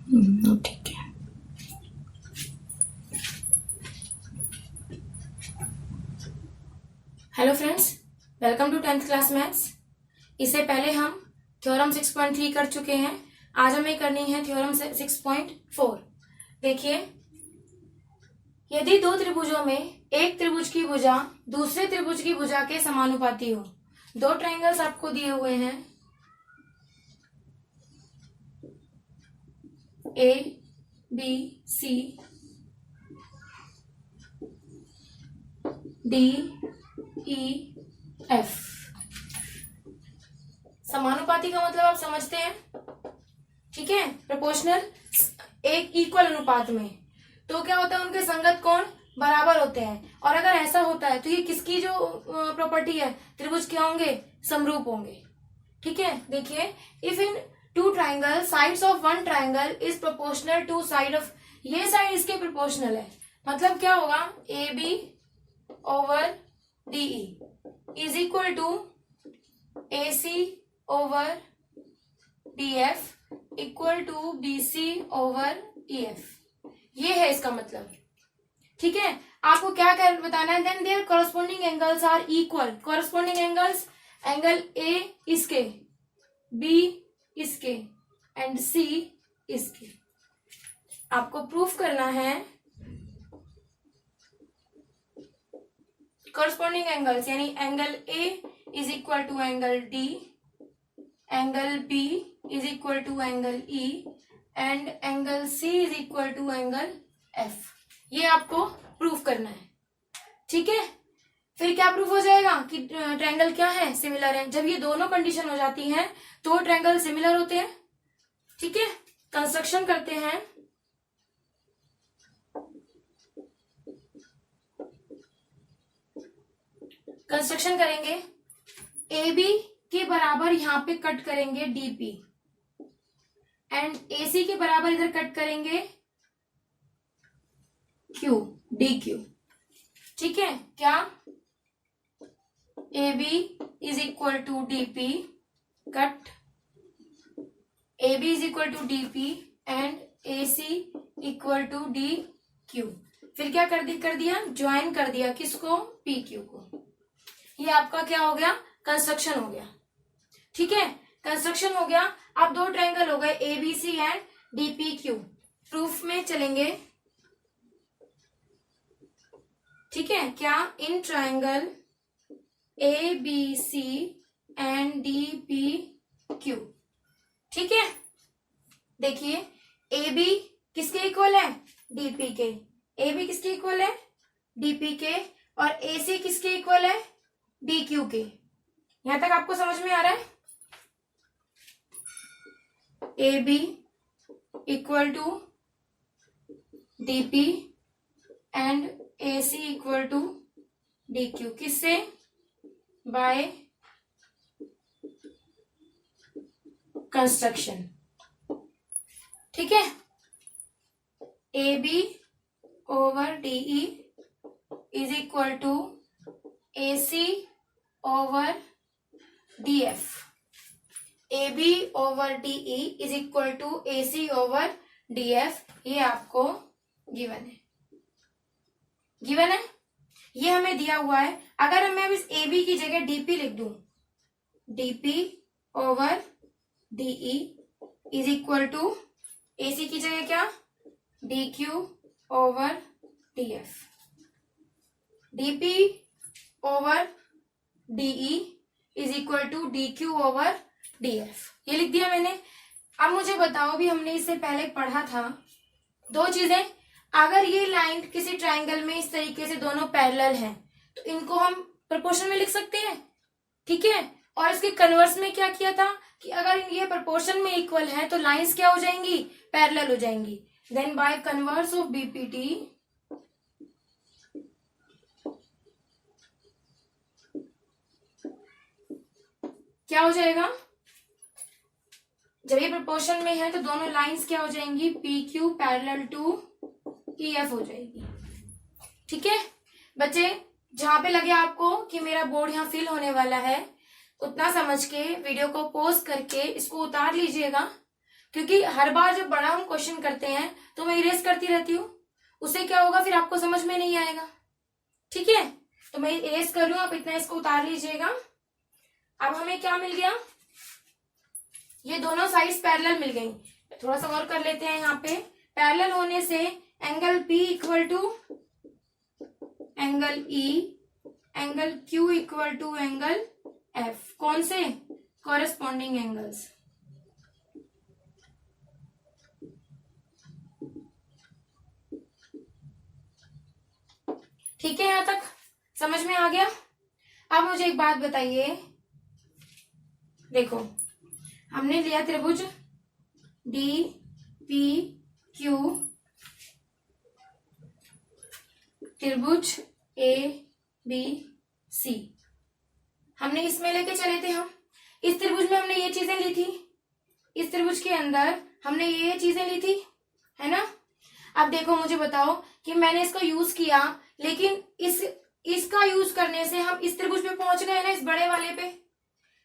ठीक है। Hello friends, welcome to 10th class maths. इससे पहले हम थ्योरम 6.3 कर चुके हैं। आज हमें करनी है थ्योरम 6.4। देखिए, यदि दो त्रिभुजों में एक त्रिभुज की भुजा दूसरे त्रिभुज की भुजा के समानुपाती हो, दो ट्रायंगल्स आपको दिए हुए हैं A B C D E F. समानुपाती का मतलब आप समझते हैं, ठीक है। प्रोपोर्शनल, एक इक्वल अनुपात में, तो क्या होता है, उनके संगत कोण बराबर होते हैं। और अगर ऐसा होता है तो ये किसकी जो प्रॉपर्टी है, त्रिभुज क्या होंगे, समरूप होंगे, ठीक है। देखिए, if in two triangle sides of one triangle is proportional to side of, ये साइड इसके प्रोपोर्शनल है, मतलब क्या होगा, A B over DE is equal to A C over D F equal to B C over E F. ये है इसका मतलब, ठीक है। आपको क्या कर बताना है, then there corresponding angles are equal. Corresponding angles, angle A इसके, बी इसके एंड सी इसके। आपको प्रूफ करना है कॉरस्पॉन्डिंग एंगल्स, यानी angle A is equal to angle D, angle B is equal to angle E and angle C is equal to angle F. ये आपको proof करना है, ठीक है। फिर क्या प्रूफ हो जाएगा कि ट्रायंगल क्या है, सिमिलर है। जब ये दोनों कंडीशन हो जाती हैं तो ट्रायंगल सिमिलर होते हैं, ठीक है। कंस्ट्रक्शन करते हैं। कंस्ट्रक्शन करेंगे, ए बी के बराबर यहां पे कट करेंगे डीपी एंड एसी के बराबर इधर कट करेंगे क्यू, डी क्यू, ठीक है। क्या, A B is equal to DP cut, A B is equal to DP and A C equal to D Q. फिर क्या कर दिया, ज्वाइन कर दिया किसको, पी क्यू को। ये आपका क्या हो गया, कंस्ट्रक्शन हो गया, ठीक है। कंस्ट्रक्शन हो गया। अब दो ट्रायंगल हो गए A B C and D P Q. Proof में चलेंगे, ठीक है। क्या, in triangle A B C and D P Q, ठीक है। देखिए, ए बी किसके इक्वल है, डीपी के। ए बी किसके इक्वल है, डीपी के। और ए सी किसके इक्वल है, डी क्यू के। यहां तक आपको समझ में आ रहा है। A B equal to DP and A C equal to D Q, किससे, बाय कंस्ट्रक्शन, ठीक है। A B over DE is equal to A C over D F. A B over DE is equal to A C over D F. ये आपको given है, given है, ये हमें दिया हुआ है। अगर मैं इस ए बी की जगह डीपी लिख दूं, DP over DE is equal to A C की जगह क्या, D Q over D F. DP over DE is equal to D Q over D F, ये लिख दिया मैंने। अब मुझे बताओ, भी हमने इससे पहले पढ़ा था दो चीजें। अगर ये लाइन किसी ट्रायंगल में इस तरीके से दोनों पैरेलल हैं तो इनको हम प्रोपोर्शन में लिख सकते हैं, ठीक है। और इसके कन्वर्स में क्या किया था कि अगर ये प्रोपोर्शन में इक्वल है तो लाइंस क्या हो जाएंगी, पैरेलल हो जाएंगी। Then by converse of BPT क्या हो जाएगा, जब ये प्रोपोर्शन में है तो दोनों लाइंस क्या हो जाएंगी, P Q parallel to E F हो जाएगी, ठीक है। बच्चे, जहां पे लगे आपको कि मेरा बोर्ड यहाँ फिल होने वाला है, उतना समझ के वीडियो को पॉज करके इसको उतार लीजिएगा। क्योंकि हर बार जब बड़ा हम क्वेश्चन करते हैं तो मैं इरेज करती रहती हूँ, उससे क्या होगा फिर आपको समझ में नहीं आएगा। ठीक है, तो मैं इरेज कर लूं, आप इतना इसको उतार लीजिएगा। अब हमें क्या मिल गया, ये दोनों साइड्स पैरेलल मिल गई। थोड़ा सा और कर लेते हैं, यहाँ पे पैरेलल होने से angle P equal to angle E, angle Q equal to angle F। कौन से? Corresponding angles. ठीक है, यहां तक समझ में आ गया। अब मुझे एक बात बताइए, देखो हमने लिया त्रिभुज डी पी क्यू, त्रिभुज ए बी सी हमने इसमें लेके चले थे। हम इस त्रिभुज में हमने ये चीजें ली थी, इस त्रिभुज के अंदर हमने ये चीजें ली थी, है ना। अब देखो मुझे बताओ कि मैंने इसका यूज किया, लेकिन इसका यूज करने से हम इस त्रिभुज पे पहुंच गए ना, इस बड़े वाले पे,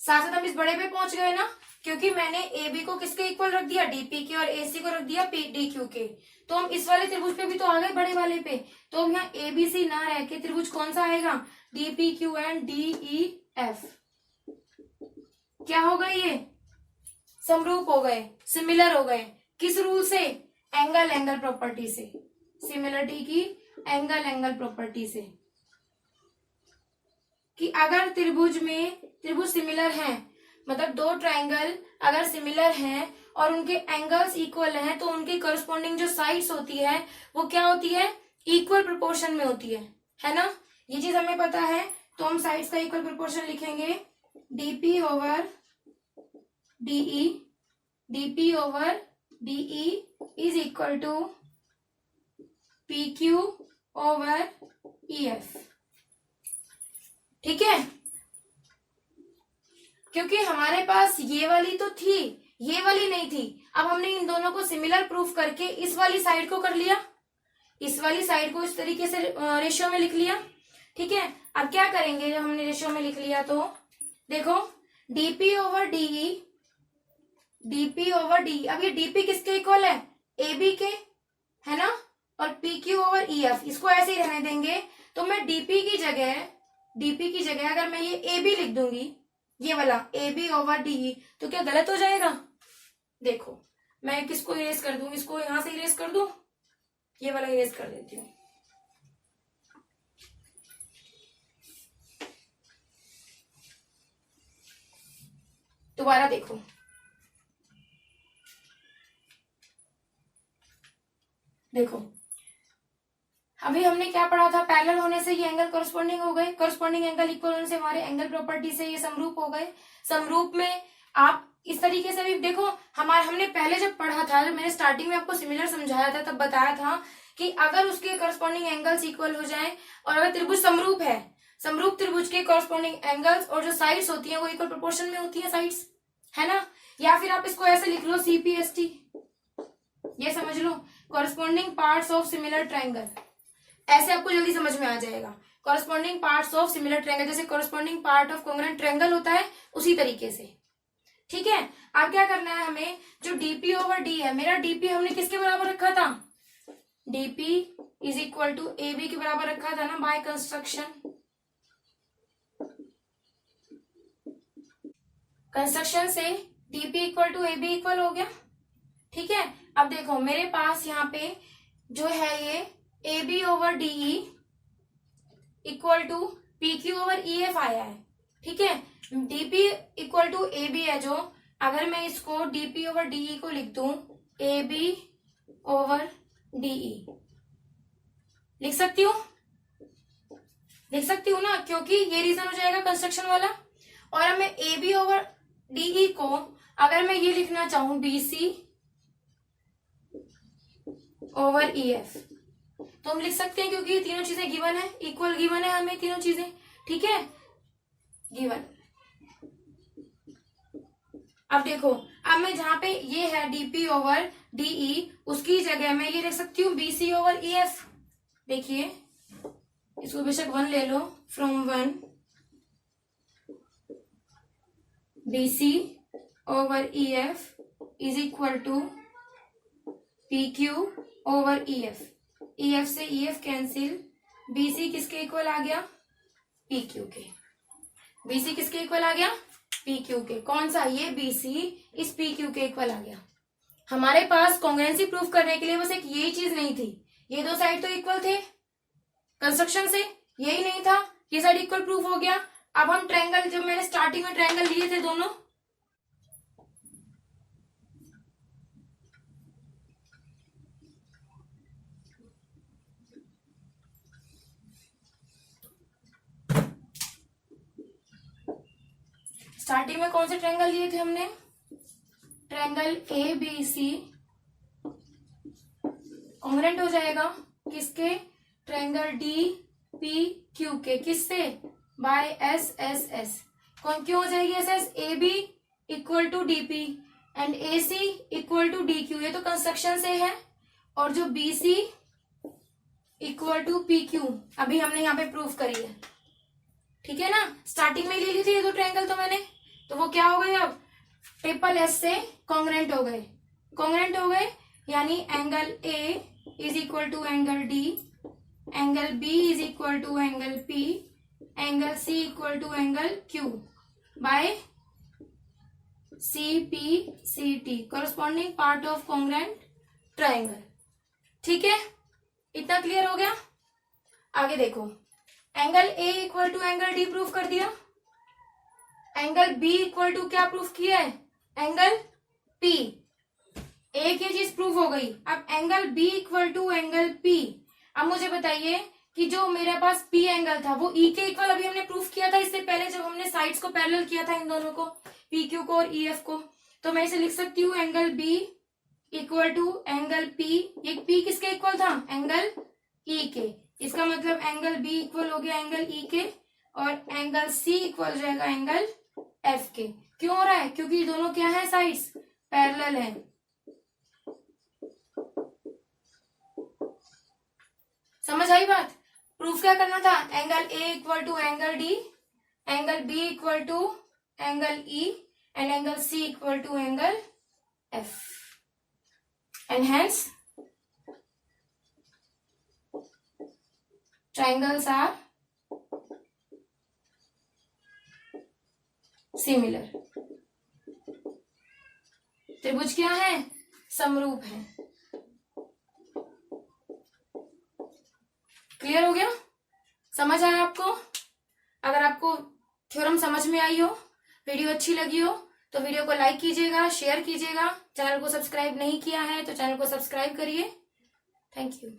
साथ साथ हम इस बड़े पे पहुंच गए ना, क्योंकि मैंने ए बी को किसके इक्वल रख दिया, डीपी के, और एसी को रख दिया पी डी क्यू के। तो हम इस वाले त्रिभुज पे भी तो आ गए, बड़े वाले पे। तो हम यहाँ ए बी सी ना रह के त्रिभुज कौन सा आएगा, DP Q and D E F. क्या हो गए, ये समरूप हो गए, सिमिलर हो गए। किस रूल से? एंगल एंगल प्रॉपर्टी से, सिमिलरिटी की एंगल एंगल प्रॉपर्टी से, कि अगर त्रिभुज में त्रिभुज सिमिलर हैं, मतलब दो ट्रायंगल अगर सिमिलर हैं और उनके एंगल्स इक्वल हैं, तो उनकी करस्पॉन्डिंग जो साइड्स होती है वो क्या होती है, इक्वल प्रोपोर्शन में होती है ना। ये चीज हमें पता है, तो हम साइड्स का इक्वल प्रोपोर्शन लिखेंगे, DP over DE, DP over DE is equal to P Q over E F. ठीक है, क्योंकि हमारे पास ये वाली तो थी, ये वाली नहीं थी। अब हमने इन दोनों को सिमिलर प्रूफ करके इस वाली साइड को कर लिया, इस वाली साइड को इस तरीके से रेशियो में लिख लिया। ठीक है, अब क्या करेंगे, जब हमने रेशियो में लिख लिया तो देखो DP over DE, DP over D, अब ये डीपी किसके इक्वल है, ए बी के, है ना, और P Q over E F, इसको ऐसे ही रहने देंगे। तो मैं डीपी की जगह अगर मैं ये ए बी लिख दूंगी, ये वाला ए बी ओवर डी, तो क्या गलत हो जाएगा? देखो मैं किसको इरेज कर दूं, इसको यहां से इरेज कर दूं, ये वाला इरेज कर देती हूँ। दोबारा देखो, देखो अभी हमने क्या पढ़ा था, पैरेलल होने से ये एंगल कॉरस्पॉन्डिंग हो गए, कॉरस्पॉन्डिंग एंगल इक्वल होने से हमारे एंगल प्रॉपर्टी से ये समरूप हो गए। समरूप में आप इस तरीके से भी देखो, हमने पहले जब पढ़ा था, जब मैंने स्टार्टिंग में आपको सिमिलर समझाया था, तब बताया था कि अगर उसके कॉरस्पॉन्डिंग एंगल्स इक्वल हो जाए और अगर त्रिभुज समरूप है, समरूप त्रिभुज के कॉरस्पॉन्डिंग एंगल्स और जो साइड्स होती हैं वो इक्वल प्रोपोर्शन में होती है साइड्स, है ना। या फिर आप इसको ऐसे लिख लो सीपीएसटी, ये समझ लो, corresponding parts of similar triangle, ऐसे आपको जल्दी समझ में आ जाएगा। Corresponding parts of similar triangle, जैसे corresponding part of congruent triangle होता है, उसी तरीके से। ठीक है, अब क्या करना है हमें, जो डीपी ओवर डी है, मेरा डीपी हमने किसके बराबर रखा था, DP is equal to A B के बराबर रखा था ना, बाय कंस्ट्रक्शन से DP equal to A B equal हो गया। ठीक है, अब देखो मेरे पास यहाँ पे जो है ये A B over DE equal to P Q over E F आया है। ठीक है, DP equal to A B है जो, अगर मैं इसको डीपी ओवर डीई को लिख दूं ए बी ओवर डीई, लिख सकती हूँ ना, क्योंकि ये रीजन हो जाएगा कंस्ट्रक्शन वाला। और अब मैं ए बी ओवर डीई को अगर मैं ये लिखना चाहूं B C over E F, तो हम लिख सकते हैं, क्योंकि ये तीनों चीजें गिवन है, इक्वल गिवन है हमें तीनों चीजें। ठीक है, गिवन। अब देखो, अब मैं जहां पे ये है डीपी ओवर डीई, उसकी जगह मैं ये लिख सकती हूँ बीसी ओवर ई एफ। देखिए इसको बेशक 1 ले लो, from 1 BC over E F is equal to PQ over EF। EF से EF कैंसिल, BC किसके इक्वल आ गया? PQ के। BC किसके इक्वल आ गया? PQ के। कौन सा? ये BC इस PQ के इक्वल आ गया। हमारे पास कॉन्ग्रुएंसी प्रूफ करने के लिए बस एक यही चीज नहीं थी, ये दो साइड तो इक्वल थे कंस्ट्रक्शन से, यही नहीं था, ये साइड इक्वल प्रूफ हो गया। अब हम ट्रायंगल, जो मैंने स्टार्टिंग में ट्रायंगल लिए थे दोनों, स्टार्टिंग में कौन से ट्रायंगल लिए थे हमने? ट्रायंगल ABC कॉन्ग्रुएंट हो जाएगा किसके? ट्रायंगल DPQ के। किससे? By SSS। कौन क्यों हो जाएगी SS? AB equal to DP and AC equal to DQ, ये तो कंस्ट्रक्शन से है। और जो BC इक्वल टू PQ अभी हमने यहाँ पे प्रूफ करी है, ठीक है ना। स्टार्टिंग में ले ली थी ये दो ट्रायंगल तो मैंने, तो वो क्या हो गए? अब ट्रिपल S से कॉन्ग्रुएंट हो गए, कॉन्ग्रुएंट हो गए, यानी angle A is equal to angle D, angle B is equal to angle P, angle C equal to angle Q by CPCT, corresponding part of congruent triangle. ठीक है, इतना clear हो गया। आगे देखो, angle A equal to angle D proof कर दिया, angle B equal to क्या प्रूफ किया है? Angle P। एक ये चीज प्रूफ हो गई। अब angle B equal to angle P। अब मुझे बताइए कि जो मेरे पास P एंगल था वो E के इक्वल अभी हमने प्रूफ किया था इससे पहले, जब हमने साइड्स को पैरेलल किया था इन दोनों को, PQ को और EF को। तो मैं इसे लिख सकती हूँ angle B equal to angle P। ये P किसके इक्वल था? एंगल E के। इसका मतलब एंगल B इक्वल हो गया एंगल E के, और एंगल C इक्वल जाएगा एंगल F के। क्यों हो रहा है? क्योंकि दोनों क्या है? साइड्स पैरेलल है। समझ आई बात? प्रूफ क्या करना था? Angle A equal to angle D, angle B equal to angle E and angle C equal to angle F, and hence triangles are similar। त्रिभुज क्या है? समरूप है। क्लियर हो गया? समझ आया आपको? अगर आपको थ्योरम समझ में आई हो, वीडियो अच्छी लगी हो, तो वीडियो को लाइक कीजिएगा, शेयर कीजिएगा। चैनल को सब्सक्राइब नहीं किया है तो चैनल को सब्सक्राइब करिए। Thank you.